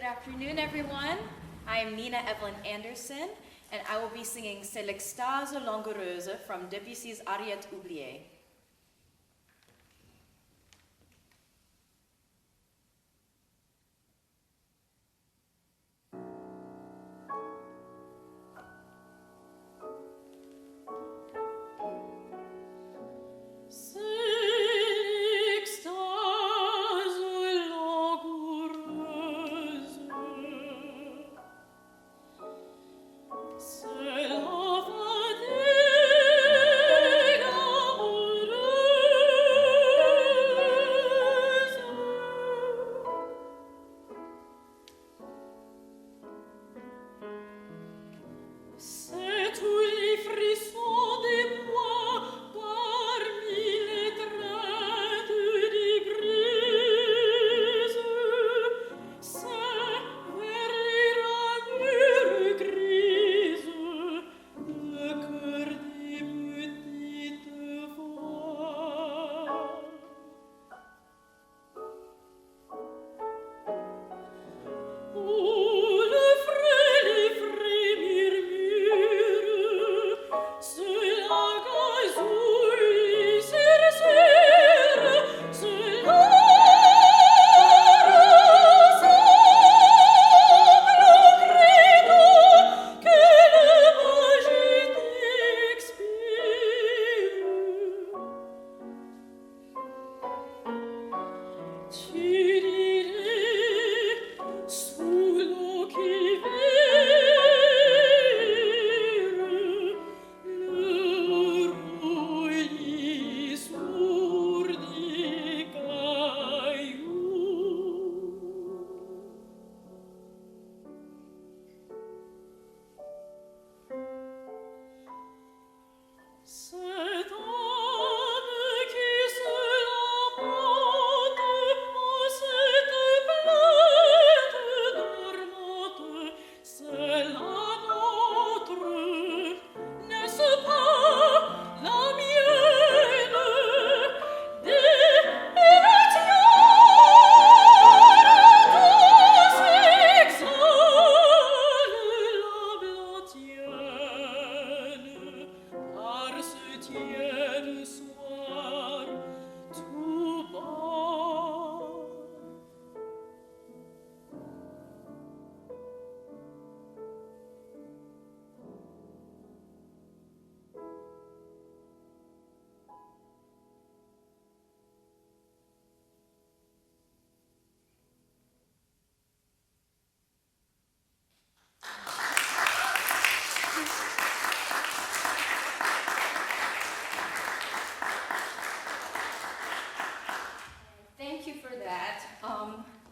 afternoon, everyone. I am Nina Evelyn Anderson, and I will be singing C'est l'extase langoureuse from Debussy's Ariette oubliée.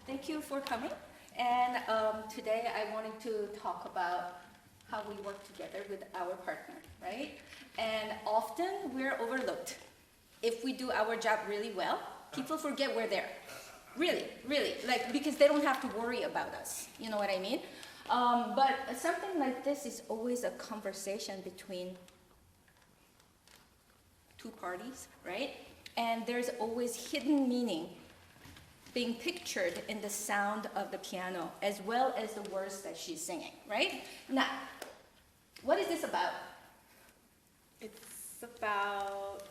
Thank you for coming. And today I wanted to talk about how we work together with our partner, right? And often we're overlooked. If we do our job really well, people forget we're there. Really, really, like, because they don't have to worry about us. You know what I mean? But something like this is always a conversation between two parties, right? And there's always hidden meaning being pictured in the sound of the piano, as well as the words that she's singing, right? Now, what is this about? It's about,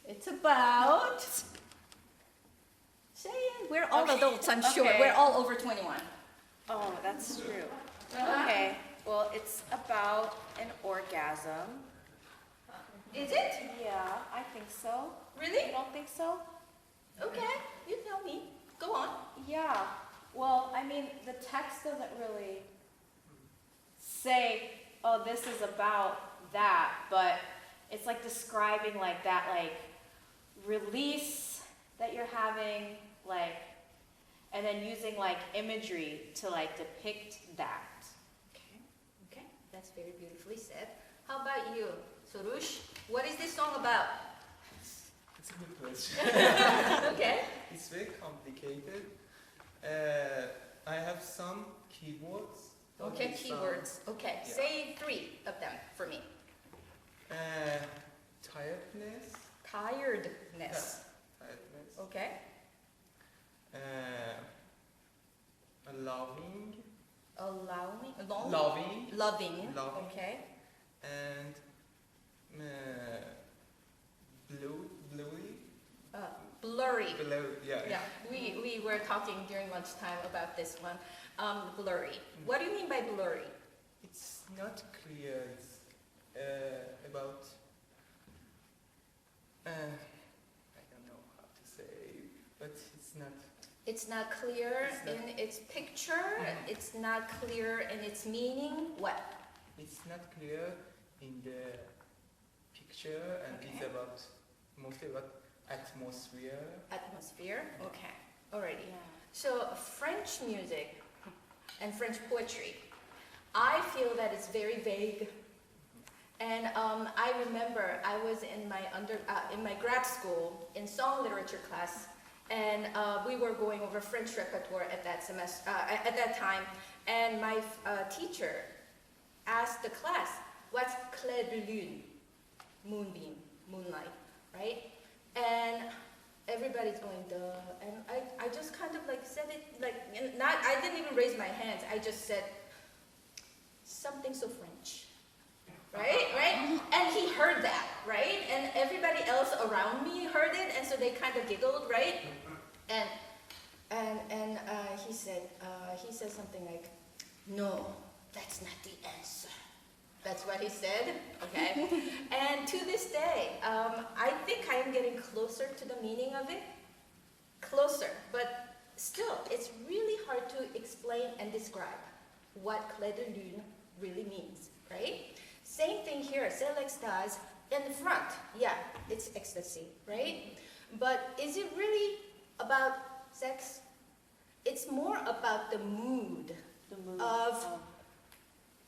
it's about, say it, we're all adults, I'm sure. Okay. We're all over 21. oh, that's true. Okay, well, it's about an orgasm. Is it? Yeah, I think so. Really? You don't think so? Okay, you tell me. Go on. Yeah, well, I mean, the text doesn't really say, oh, this is about that, but it's like describing like that, like, release that you're having, like, and then using like imagery to like depict that. Okay, that's very beautifully said. How about you, Sorush? What is this song about? It's a good question. Okay. It's very complicated. I have some keywords. Okay, keywords. Okay, Yeah. say 3 of them for me. Tiredness. Tiredness. Tiredness. Okay. loving, Allowing, loving, loving, Loving. okay. and bluey, Blurry. yeah. Yeah, we were talking during lunchtime about this one. Blurry. What do you mean by blurry? It's not clear. It's about. I don't know how to say, but it's not. It's not clear It's not- in its picture. Mhm. It's not clear in its meaning. What? It's not clear in the picture, and it's Okay. about mostly about atmosphere. Atmosphere. Okay. Alrighty. Yeah. So French music and French poetry, I feel that it's very vague. And I remember I was in my grad school in song literature class, and we were going over French repertoire at that semester at that time. And my teacher asked the class, "What's clair de lune?" Moonbeam, moonlight, right? And everybody's going, duh. And I just kind of like said it, like, I didn't even raise my hands. I just said, something so French, right? Right? And he heard that, right? And everybody else around me heard it, and so they kind of giggled, right? And he said something like, "No, that's not the answer." That's what he said, okay? And to this day, I think I am getting closer to the meaning of it. Closer, but still, it's really hard to explain and describe what clair de lune really means, right? Same thing here, c'est l'extase in the front. Yeah, it's ecstasy, right? But is it really about sex? It's more about the mood The mood of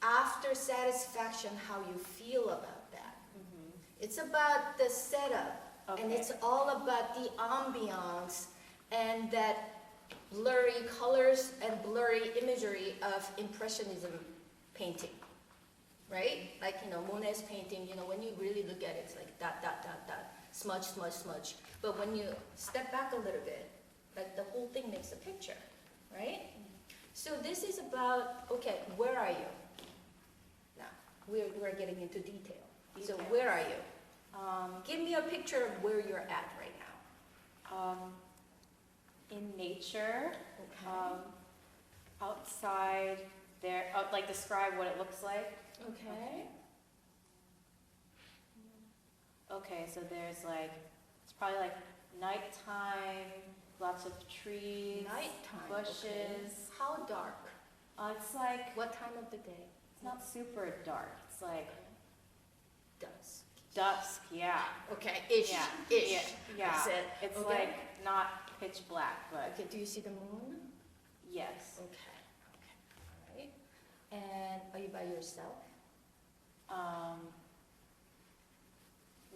after satisfaction, how you feel about that. Mhm. It's about the setup, and Okay. it's all about the ambiance and that blurry colors and blurry imagery of Impressionism painting, right? Like, Monet's painting, when you really look at it, it's like dot, dot, dot, dot, smudge, smudge, smudge. But when you step back a little bit, like the whole thing makes a picture, right? So this is about, okay, where are you? Now, we're getting into detail. So Details. where are you? Give me a picture of where you're at right now. In nature, Okay. outside there, like describe what it looks like. Okay. Okay, so there's like, it's probably like nighttime, lots of trees, Nighttime. bushes. Okay. How dark? It's like, What time of the day? it's not super dark. It's like Dusk. dusk, yeah. Okay. Ish. Yeah. Ish. Yeah. Yeah. That's it. It's Okay. like not pitch black, but Okay. Do you see the moon? yes. Okay. Okay. All right. And are you by yourself?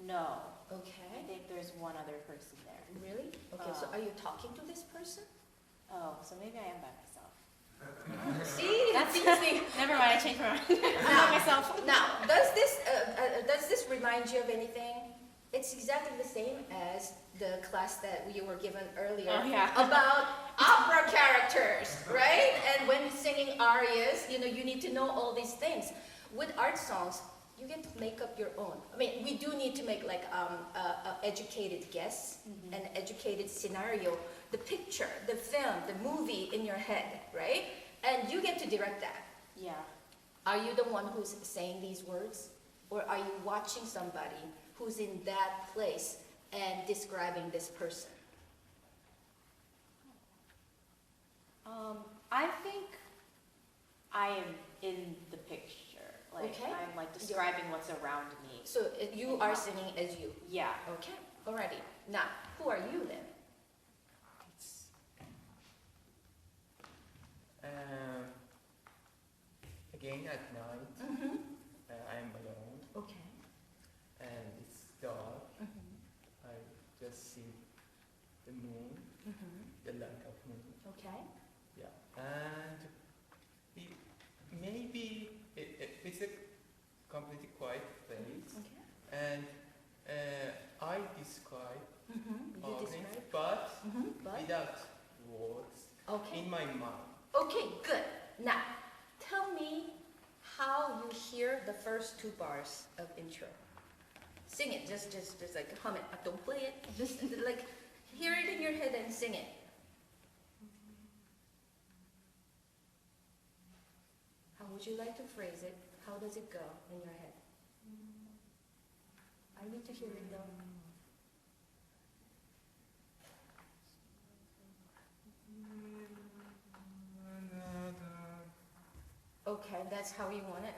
No. I Okay. think there's one other person there. Really? Okay. So are you talking to this person? Oh, so maybe I am by myself. See, That's easy. Never mind, I changed my mind. I'm Now- by myself. Now, does this remind you of anything? It's exactly the same as the class that we were given earlier Oh, yeah. about opera characters, right? And when singing arias, you need to know all these things. With art songs, you get to make up your own. I mean, we do need to make like a educated guess, Mhm. an educated scenario, the picture, the film, the movie in your head, right? And you get to direct that. Yeah. Are you the one who's saying these words? Or are you watching somebody who's in that place and describing this person? I think I am in the picture. Like Okay. I'm like describing what's around me. So you are singing as you. Yeah. Okay, alrighty. Now, who are you then? It's again at night. Mm-hmm. I'm alone, Okay. and it's dark. Mm-hmm. I just see the moon, Mm-hmm. the light of moon. Okay. Yeah, and maybe it's a completely quiet place, Okay. and I describe Mm-hmm. You all describe? things, but Mm-hmm. But? without Okay. in my mind. Okay, good. Now, tell me how you hear the first two bars of intro. Sing it, just like hum it. Don't play it. Just like hear it in your head and sing it. How would you like to phrase it? How does it go in your head? I need to hear it though. Okay, that's how you want it.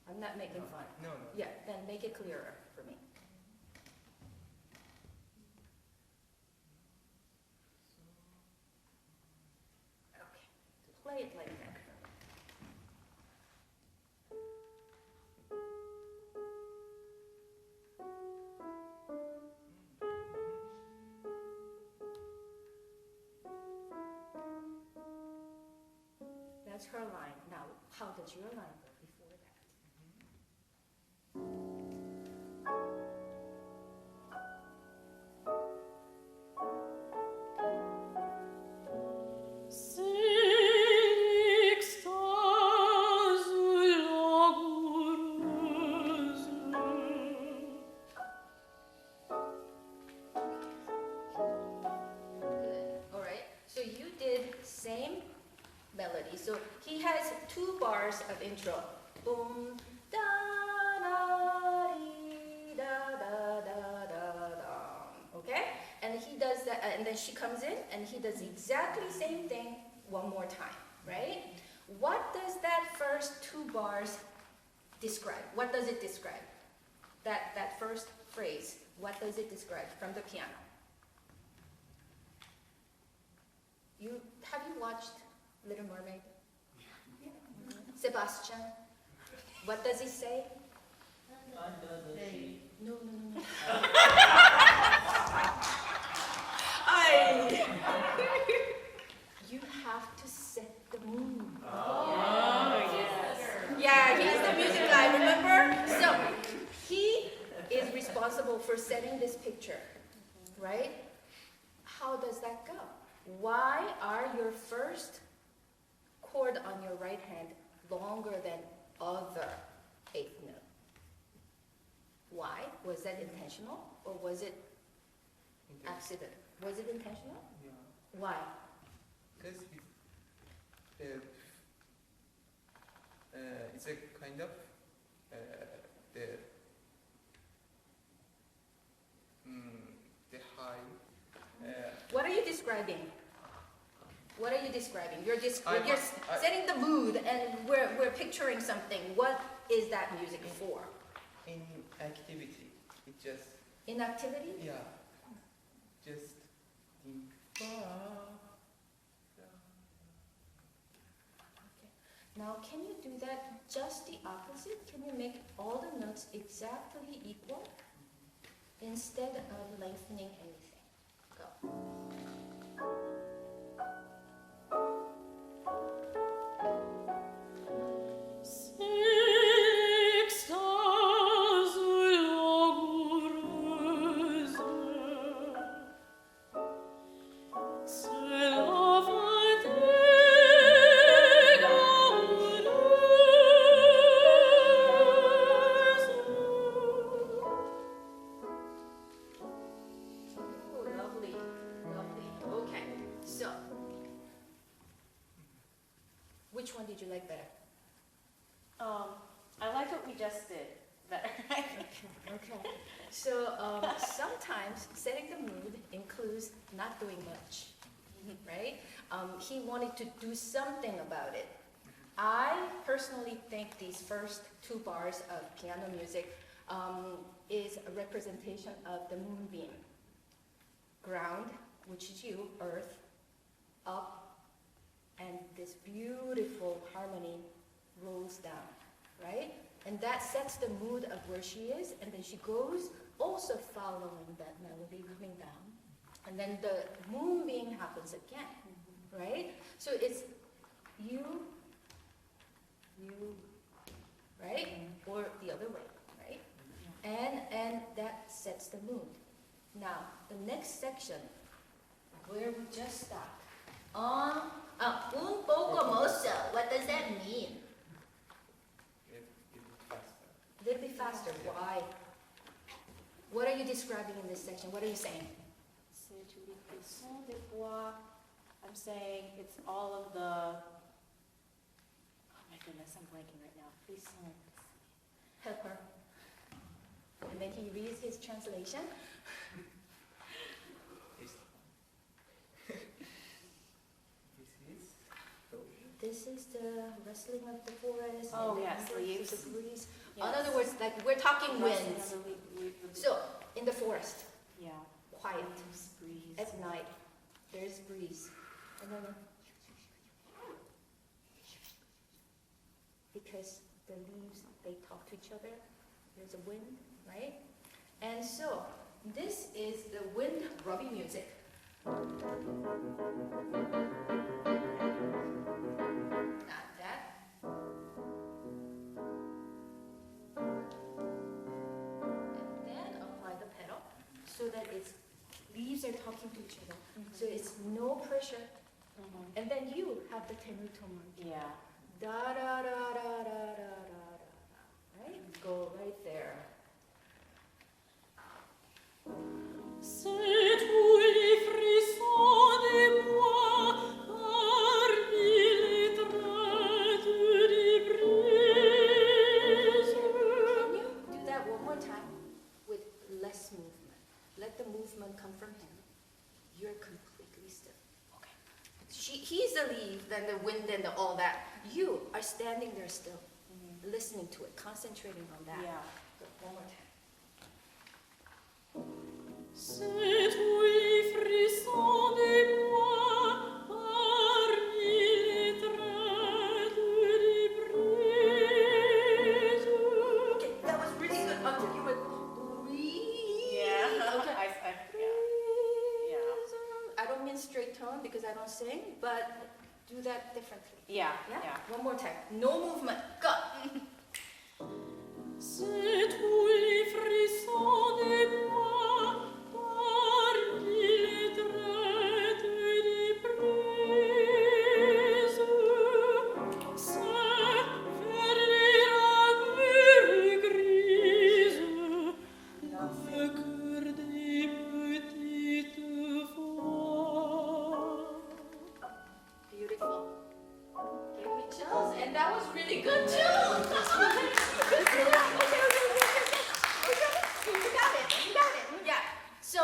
I'm not making fun. No. Yeah, then make it clearer for me. Okay, play it like that. That's her line. Now, how does your line go before that? Good. All right. So you did same melody. So he has two bars of intro. Boom, da da dee, da da da da da. Okay? And he does that, and then she comes in, and he does exactly the same thing one more time, right? What does that first two bars describe? What does it describe? That first phrase, what does it describe from the piano? Have you watched Little Mermaid? Sebastian. What does he say? Under the sea. No. You have to set the mood. yes. Yeah, he's the music guy, remember? So, he is responsible for setting this picture, right? How does that go? Why are your first chord on your right hand longer than other eighth note? Why? Was that intentional or was it accident? Was it intentional? Yeah. Why? Because it's a kind of the high. What are you describing? What are you describing? You're I- setting the mood, and we're picturing something. What is that music for? In activity, it just In activity? just in Now, can you do that just the opposite? Can you make all the notes exactly equal instead of lengthening anything? Go. Oh, lovely, lovely. Okay, so which one did you like better? I like what we just did better. Okay. So sometimes setting the mood includes not doing much, right? He wanted to do something about it. I personally think these first two bars of piano music is a representation of the moonbeam. Ground, which is you, earth, up, and this beautiful harmony rolls down, right? And that sets the mood of where she is, and then she goes also following that melody moving down. And then the moonbeam happens again, right? So it's you, right? Or the other way, right? And that sets the mood. Now, the next section where we just stopped. Un poco mozo. What does that mean? A little bit faster. Why? What are you describing in this section? What are you saying? C'est une question des fois. I'm saying it's all of the. Oh my goodness, I'm blanking right now. Frisson. Help her. And then he reads his translation. This is the rustling of the forest. Oh, and yes, the leaves. The breeze. Yes. In other words, like we're talking winds. So, in the forest, Yeah. quiet, Breeze. at night, there's breeze. And then, because the leaves, they talk to each other, there's a wind, right? And so, this is the wind rubbing music. Not that. And then apply the pedal so that its leaves are talking to each other. So it's no pressure. And then you have the tenor tone. Yeah. Da da da da da da da da. Right? Go right there. C'est tous les frissons des bois parmi les traits du brise. Can you do that one more time with less movement? Let the movement come from him. You're completely still. Okay. He's the leaf, then the wind, and all that. You are standing there still, listening to it, concentrating on that. Yeah. Go one more time. C'est tous les frissons des bois parmi les traits du brise. Okay, that was really good until you went breeze. Yeah. Okay. Yeah. I don't mean straight tone because I don't sing, but do that differently. Yeah. Yeah? Yeah. One more time. No movement. Go. C'est tous les frissons des bois parmi les traits du brise. C'est vers les ramures grises le cœur des petites voix. Beautiful. Give me chills, and that was really good too. You got it. Yeah. So,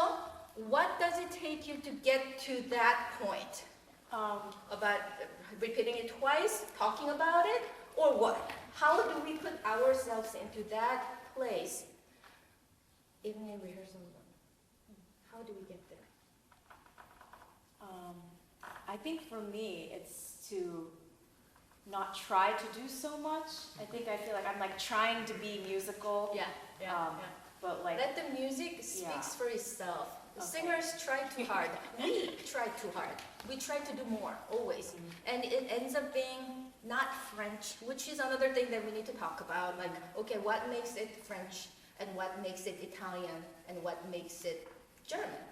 what does it take you to get to that point? About repeating it twice, talking about it, or what? How do we put ourselves into that place, even in rehearsal? How do we get there? I think for me, it's to not try to do so much. I feel like I'm like trying to be musical. Yeah. But like, Let the music speaks for itself. The Okay. singers try too hard. We try too hard. We try to do more, always. And it ends up being not French, which is another thing that we need to talk about. Like, okay, what makes it French, and what makes it Italian, and what makes it German?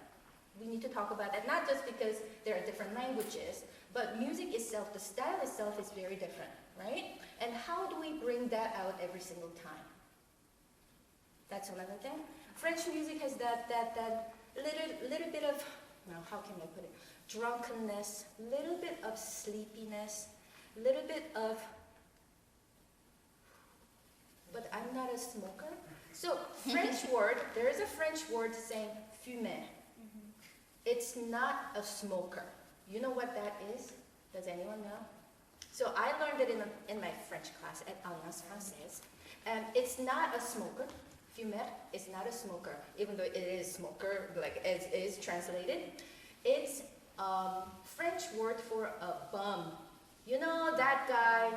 We need to talk about that, not just because there are different languages, but music itself, the style itself is very different, right? And how do we bring that out every single time? That's another thing. French music has that little bit of, well, how can I put it? Drunkenness, little bit of sleepiness, little bit of, but I'm not a smoker. So French word, there is a French word saying fumer. It's not a smoker. You know what that is? Does anyone know? So I learned it in my French class at Alliance Française. It's not a smoker. Fumer is not a smoker, even though it is smoker, like it is translated. It's French word for a bum. You know that guy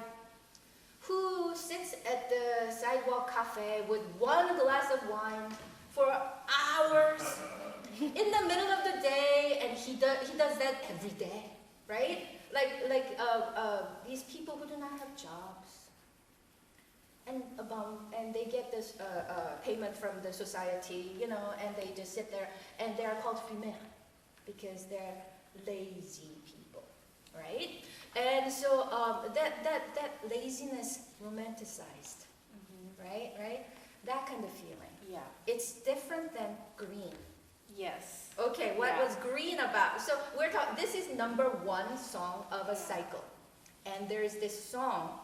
who sits at the sidewalk cafe with one glass of wine for hours in the middle of the day, and he does that every day, right? Like these people who do not have jobs, and they get this payment from the society, you know, and they just sit there, and they are called fumeurs. because they're lazy people, right? And so that laziness romanticized, right? That kind of feeling. Yeah. It's different than green. Yes. Okay, what Yeah. was green about? So we're talking, this is number 1 song of a cycle. And there's this song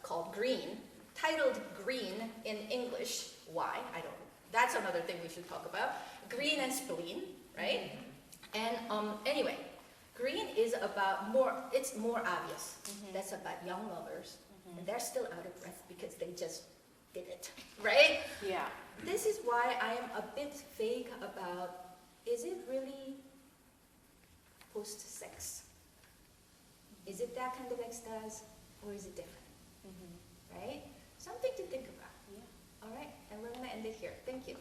called Green, titled Green in English. Why? I don't know. That's another thing we should talk about. Green and spleen, right? And anyway, Green is about it's more obvious. That's about young lovers. And they're still out of breath because they just did it, right? Yeah. This is why I am a bit vague about, is it really post-sex? Is it that kind of ecstasy, or is it different, right? Something to think about. Yeah. All right, and we're gonna end it here. Thank you.